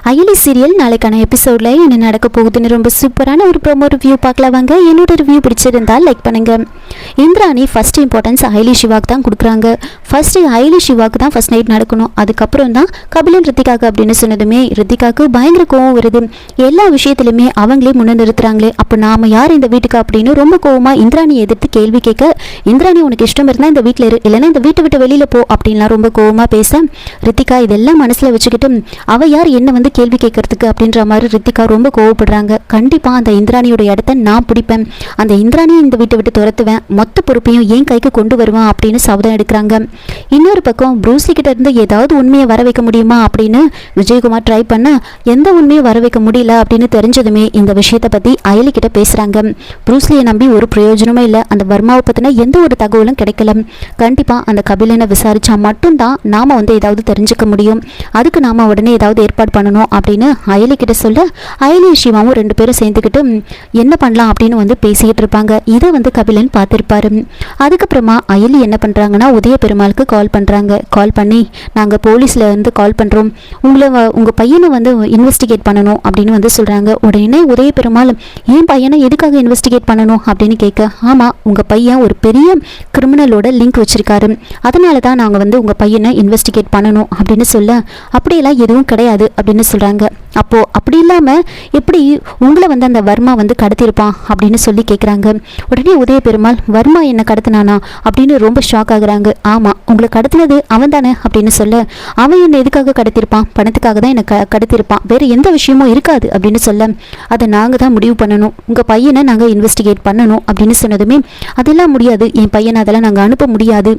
Ayali serial நாளைக்கான எபிசோட்ல என்ன நடக்க போகுதுன்னு ரொம்ப சூப்பரான ஒரு ப்ரோமோ ரிவ்யூ பார்க்கலாம் வாங்க. என்னோட ரிவ்யூ பிடிச்சிருந்தால் லைக் பண்ணுங்க. இந்திராணி ஃபர்ஸ்ட் இம்பார்ட்டன்ஸ் அயலி சிவாக்கு தான் கொடுக்குறாங்க. ஃபர்ஸ்ட் அயலி சிவாக்கு தான் ஃபர்ஸ்ட் நைட் நடக்கணும், அதுக்கப்புறம் தான் கபிலன் ரித்திகாக்கு அப்படின்னு சொன்னதுமே ரித்திகாக்கு பயங்கர கோவம் வருது. எல்லா விஷயத்திலுமே அவங்களே முன்ன நிறுத்துறாங்களே, அப்போ நாம யார் இந்த வீட்டுக்கு அப்படின்னு ரொம்ப கோவமா இந்திராணி எதிர்த்து கேள்வி கேட்க, இந்திராணி உனக்கு இஷ்டம் இருந்தா இந்த வீட்டில் இரு, இல்லைன்னா இந்த வீட்டை விட்டு வெளியில போ அப்படின்லாம் ரொம்ப கோவமா பேச, ரித்திகா இதெல்லாம் மனசுல வச்சுக்கிட்டு அவ யார் என்ன வந்து கேள்வி கேட்கறதுக்கு அப்படின்ற மாதிரி ரித்திகா ரொம்ப கோவப்படுறாங்க. கண்டிப்பா அந்த இந்திராணியோட இடத்த நான் பிடிப்பேன், அந்த இந்திராணியை இந்த வீட்டை விட்டு துரத்துவேன், மொத்த பொறுப்பையும் என் கைக்கு கொண்டு வருவேன் அப்படின்னு சபதம் எடுக்கிறாங்க. இன்னொரு பக்கம் ப்ரூஸ்லி கிட்ட இருந்து ஏதாவது உண்மையை வர வைக்க முடியுமா அப்படின்னு விஜயகுமார் ட்ரை பண்ண எந்த உண்மையை வர வைக்க முடியல அப்படின்னு தெரிஞ்சதுமே இந்த விஷயத்தை பத்தி அயலி கிட்ட பேசுறாங்க. ப்ரூஸ்லியை நம்பி ஒரு பிரயோஜனமே இல்லை, அந்த வர்மாவை பத்தின எந்த ஒரு தகவலும் கிடைக்கல. கண்டிப்பா அந்த கபிலனை விசாரிச்சா மட்டும்தான் நாம வந்து ஏதாவது தெரிஞ்சுக்க முடியும், அதுக்கு நாம உடனே ஏதாவது ஏற்பாடு பண்ணணும் அப்படின்னு அயலி கிட்ட சொல்ல, அயலி சிவாவும் ரெண்டு பேரும் சேர்ந்துக்கிட்டு என்ன பண்ணலாம் அப்படின்னு வந்து பேசிக்கிட்டு இருப்பாங்க. இதை வந்து கபிலன் பார்த்திருப்பாரு. அதுக்கப்புறமா அயலி என்ன பண்றாங்கன்னா உதய பெருமாளுக்கு கால் பண்றாங்க. கால் பண்ணி நாங்க போலீஸ்ல இருந்து கால் பண்றோம், உங்க பையனை வந்து இன்வெஸ்டிகேட் பண்ணணும் அப்படின்னு வந்து சொல்றாங்க. உடனே உதய பெருமாள் என் பையனை எதுக்காக இன்வெஸ்டிகேட் பண்ணணும் அப்படின்னு கேட்க, ஆமா உங்க பையன் ஒரு பெரிய கிரிமினலோட லிங்க் வச்சிருக்காரு, அதனால தான் நாங்க வந்து உங்க பையனை இன்வெஸ்டிகேட் பண்ணணும் அப்படின்னு சொல்ல, அப்படியெல்லாம் எதுவும் கிடையாது அப்படின்னு சொல்றாங்க. அப்போ அப்படி இல்லாம எப்படி உங்களை வந்து அந்த வர்மா வந்து கடத்திருப்பான் அப்படின்னு சொல்லி கேட்குறாங்க. உடனே உதய பெருமாள் வர்மா என்ன கடத்தினானா அப்படின்னு ரொம்ப ஷாக் ஆகுறாங்க. ஆமா உங்களை கடத்தினது அவன் தானே அப்படின்னு சொல்ல, அவன் என்ன எதுக்காக கடத்திருப்பான், பணத்துக்காக தான் என்ன கடத்திருப்பான், வேற எந்த விஷயமும் இருக்காது அப்படின்னு சொல்ல, அதை நாங்க தான் முடிவு பண்ணணும், உங்க பையனை நாங்க இன்வெஸ்டிகேட் பண்ணணும் அப்படின்னு சொன்னதுமே அதெல்லாம் முடியாது, என் பையனை அதெல்லாம் நாங்க அனுப்ப முடியாது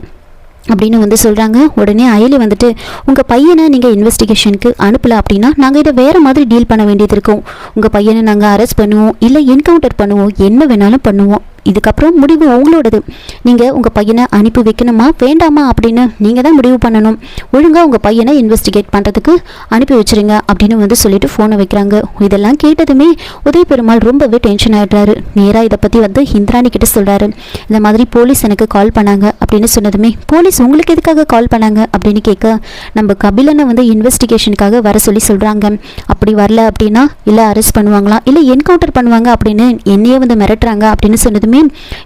அப்படின்னு வந்து சொல்கிறாங்க. உடனே அயலி வந்துட்டு உங்கள் பையனை நீங்கள் இன்வெஸ்டிகேஷனுக்கு அனுப்பலை அப்படின்னா நாங்கள் இதை வேறு மாதிரி டீல் பண்ண வேண்டியது இருக்கும், உங்கள் பையனை நாங்கள் அரெஸ்ட் பண்ணுவோம், இல்லை என்கவுண்டர் பண்ணுவோம், என்ன வேணாலும் பண்ணுவோம், இதுக்கப்புறம் முடிவு உங்களோடது, நீங்கள் உங்கள் பையனை அனுப்பி வைக்கணுமா வேண்டாமா அப்படின்னு நீங்கள் தான் முடிவு பண்ணணும், ஒழுங்காக உங்கள் பையனை இன்வெஸ்டிகேட் பண்ணுறதுக்கு அனுப்பி வச்சுருங்க அப்படின்னு வந்து சொல்லிட்டு ஃபோனை வைக்கிறாங்க. இதெல்லாம் கேட்டதுமே உதய பெருமாள் ரொம்பவே டென்ஷன் ஆகிடுறாரு. நேராக இதை பற்றி வந்து இந்திராணி கிட்ட சொல்கிறாரு. இந்த மாதிரி போலீஸ் எனக்கு கால் பண்ணாங்க அப்படின்னு சொன்னதுமே, போலீஸ் உங்களுக்கு எதுக்காக கால் பண்ணாங்க அப்படின்னு கேட்க, நம்ம கபிலனை வந்து இன்வெஸ்டிகேஷனுக்காக வர சொல்லி சொல்கிறாங்க, அப்படி வரல அப்படின்னா இல்லை அரெஸ்ட் பண்ணுவாங்களா இல்லை என்கவுண்டர் பண்ணுவாங்க அப்படின்னு என்னையே வந்து மிரட்டுறாங்க அப்படின்னு சொன்னதுமே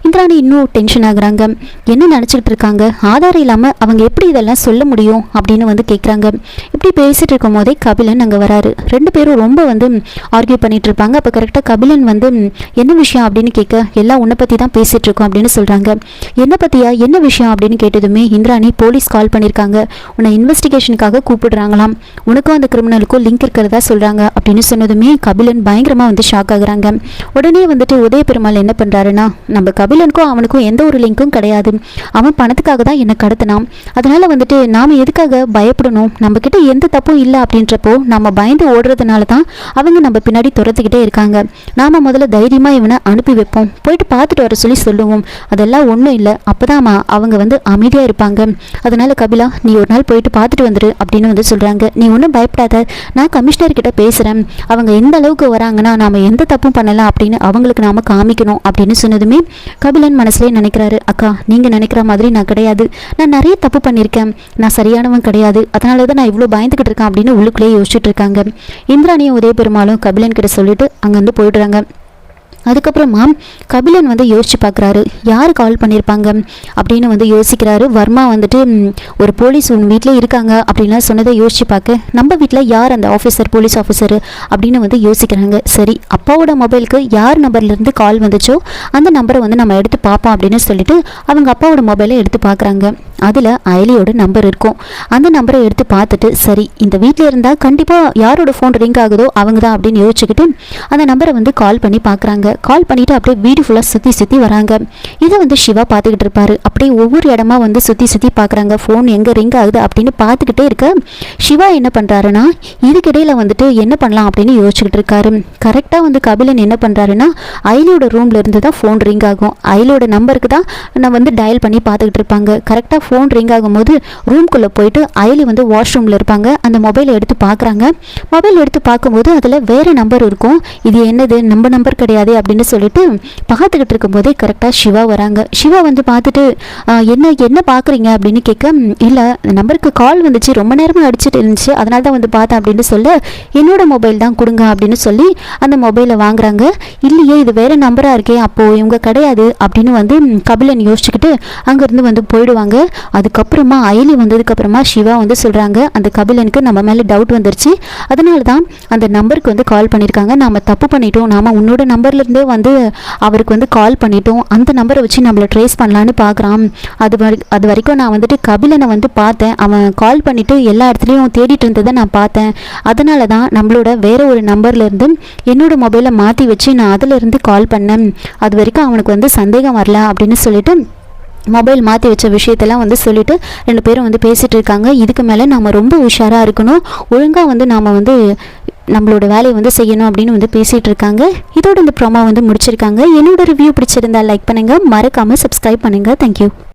இந்திராணி இன்னும் டென்ஷன் ஆகுறாங்க. என்ன நினச்சிக்கிட்டு இருக்காங்க, ஆதாரம் இல்லாமல் அவங்க எப்படி இதெல்லாம் சொல்ல முடியும் அப்படின்னு வந்து கேட்குறாங்க. இப்படி பேசிட்டு இருக்கும் போதே கபிலன் அங்கே வராரு. ரெண்டு பேரும் ரொம்ப வந்து ஆர்கியூ பண்ணிட்டு இருப்பாங்க. அப்போ கரெக்டாக கபிலன் வந்து என்ன விஷயம் அப்படின்னு கேட்க, எல்லாம் உன்னை பற்றி தான் பேசிட்டு இருக்கோம் அப்படின்னு சொல்கிறாங்க. என்ன பற்றியா, என்ன விஷயம் அப்படின்னு கேட்டதுமே இந்திராணி போலீஸ் கால் பண்ணியிருக்காங்க, உன்னை இன்வெஸ்டிகேஷனுக்காக கூப்பிடுறாங்களாம், உனக்கும் அந்த கிரிமினலுக்கும் லிங்க் இருக்கிறதா சொல்கிறாங்க அப்படின்னு சொன்னதுமே கபிலன் பயங்கரமாக வந்து ஷாக் ஆகுறாங்க. உடனே வந்துட்டு உதய பெருமாள் என்ன பண்ணுறாருன்னா, நம்ம கபிலனுக்கும் அவனுக்கும் எந்த ஒரு லிங்க்கும் கிடையாது, அவன் பணத்துக்காக தான் என்னை கடத்தினான், அதனால வந்துட்டு நாம் எதுக்காக பயப்படணும், நம்ம கிட்ட எந்த தப்பும் இல்லை அப்படின்றப்போ நம்ம பயந்து ஓடுறதுனால தான் அவங்க நம்ம பின்னாடி துரத்துக்கிட்டே இருக்காங்க, நாம முதல்ல தைரியமா இவனை அனுப்பி வைப்போம், போயிட்டு பார்த்துட்டு வர சொல்லி சொல்லுவோம், அதெல்லாம் ஒன்றும் இல்லை, அப்போதான் அவங்க வந்து அமைதியாக இருப்பாங்க, அதனால கபிலா நீ ஒரு நாள் போயிட்டு பார்த்துட்டு வந்துரு அப்படின்னு வந்து சொல்கிறாங்க. நீ ஒன்றும் பயப்படாத, நான் கமிஷனர் கிட்ட பேசுகிறேன், அவங்க எந்த அளவுக்கு வராங்கன்னா நாம் எந்த தப்பும் பண்ணலாம் அப்படின்னு அவங்களுக்கு நாம காமிக்கணும் அப்படின்னு சொன்னதுமே கபிலன் மனசுலேயே நினைக்கிறாரு, அக்கா நீங்கள் நினைக்கிற மாதிரி நான் கிடையாது, நான் நிறைய தப்பு பண்ணியிருக்கேன், நான் சரியானவன் கிடையாது, அதனால தான் நான் இவ்வளோ பயந்துக்கிட்டு இருக்கேன் அப்படின்னு உள்ளுக்குள்ளேயே யோசிச்சுட்டு இருக்காங்க. இந்திராணியும் உதய பெருமாளும் கபிலன் கிட்ட சொல்லிட்டு அங்கேருந்து போயிடுறாங்க. அதுக்கப்புறமா கபிலன் வந்து யோசிச்சு பார்க்குறாரு, யார் கால் பண்ணியிருப்பாங்க அப்படின்னு வந்து யோசிக்கிறாரு. வர்மா வந்துட்டு ஒரு போலீஸ் உன் வீட்டில் இருக்காங்க அப்படின்லாம் சொன்னதை யோசிச்சு பார்க்க, நம்ம வீட்டில் யார் அந்த ஆஃபீஸர், போலீஸ் ஆஃபீஸர் அப்படின்னு வந்து யோசிக்கிறாங்க. சரி அப்பாவோட மொபைலுக்கு யார் நம்பர்லேருந்து கால் வந்துச்சோ அந்த நம்பரை வந்து நம்ம எடுத்து பார்ப்போம் அப்படின்னு சொல்லிட்டு அவங்க அப்பாவோட மொபைலை எடுத்து பார்க்குறாங்க. அதில் அயலியோட நம்பர் இருக்கும். அந்த நம்பரை எடுத்து பார்த்துட்டு, சரி இந்த வீட்டில் இருந்தால் கண்டிப்பாக யாரோட ஃபோன் ரிங் ஆகுதோ அவங்க தான் அப்படின்னு யோசிச்சுக்கிட்டு அந்த நம்பரை வந்து கால் பண்ணி பார்க்குறாங்க. கால் பண்ணிவிட்டு அப்படியே வீடு ஃபுல்லாக சுற்றி வராங்க. இதை வந்து சிவா பார்த்துக்கிட்டு இருப்பாரு. அப்படியே ஒவ்வொரு இடமா வந்து சுற்றி பார்க்குறாங்க, ஃபோன் எங்கே ரிங் ஆகுது அப்படின்னு பார்த்துக்கிட்டே இருக்க, சிவா என்ன பண்ணுறாருன்னா இதுக்கிடையில் வந்துட்டு என்ன பண்ணலாம் அப்படின்னு யோசிச்சுக்கிட்டு இருக்காரு. கரெக்டாக வந்து கபிலன் என்ன பண்ணுறாருன்னா அயலியோட ரூமில் இருந்து தான் ஃபோன் ரிங் ஆகும், அயலியோட நம்பருக்கு தான் நான் வந்து டயல் பண்ணி பார்த்துக்கிட்டு இருப்பாங்க. கரெக்டாக ஃபோன் ரிங் ஆகும்போது ரூம்குள்ளே போயிட்டு அயலி வந்து வாஷ்ரூமில் இருப்பாங்க. அந்த மொபைலை எடுத்து பார்க்குறாங்க. மொபைல் எடுத்து பார்க்கும்போது அதில் வேறு நம்பர் இருக்கும். இது என்னது, நம்ம நம்பர் கிடையாது அப்படின்னு சொல்லிட்டு பார்த்துக்கிட்டு இருக்கும்போதே கரெக்டாக சிவா வராங்க. சிவா வந்து பார்த்துட்டு என்ன பார்க்குறீங்க அப்படின்னு கேட்க, இல்லை நம்பருக்கு கால் வந்துச்சு, ரொம்ப நேரமாக அடிச்சுட்டு இருந்துச்சு, அதனால தான் வந்து பார்த்தேன் அப்படின்னு சொல்ல, என்னோட மொபைல் தான் கொடுங்க அப்படின்னு சொல்லி அந்த மொபைலை வாங்குறாங்க. இல்லையே இது வேறு நம்பராக இருக்கே, அப்போது இவங்க கிடையாது அப்படின்னு வந்து கபிலன் யோசிச்சுக்கிட்டு அங்கேருந்து வந்து போயிடுவாங்க. அதுக்கப்புறமா அயலி வந்ததுக்கப்புறமா சிவா வந்து சொல்கிறாங்க, அந்த கபிலனுக்கு நம்ம மேலே டவுட் வந்துருச்சு, அதனால தான் அந்த நம்பருக்கு வந்து கால் பண்ணியிருக்காங்க, நாம் தப்பு பண்ணிட்டோம், நாம் உன்னோட நம்பர்லேருந்தே வந்து அவருக்கு வந்து கால் பண்ணிட்டோம், அந்த நம்பரை வச்சு நம்மளை ட்ரேஸ் பண்ணலான்னு பார்க்குறான். அது வரைக்கும் நான் வந்துட்டு கபிலனை வந்து பார்த்தேன், அவன் கால் பண்ணிவிட்டு எல்லா இடத்துலையும் தேடிட்டு இருந்ததை நான் பார்த்தேன், அதனால தான் நம்மளோட வேறு ஒரு நம்பர்லேருந்து என்னோட மொபைலை மாற்றி வச்சு நான் அதிலிருந்து கால் பண்ணேன், அது வரைக்கும் அவனுக்கு வந்து சந்தேகம் வரல அப்படின்னு சொல்லிட்டு மொபைல் மாற்றி வச்ச விஷயத்தெல்லாம் வந்து சொல்லிவிட்டு 2 பேரும் வந்து பேசிகிட்டு இருக்காங்க. இதுக்கு மேலே நாம் ரொம்ப உஷாராக இருக்கணும், ஒழுங்காக வந்து நாம் வந்து நம்மளோட வேலையை வந்து செய்யணும் அப்படின்னு வந்து பேசிகிட்டு இருக்காங்க. இதோட இந்த ப்ரோமோ வந்து முடிச்சிருக்காங்க. என்னோட ரிவ்யூ பிடிச்சிருந்தா லைக் பண்ணுங்கள், மறக்காமல் சப்ஸ்கிரைப் பண்ணுங்கள். தேங்க்யூ.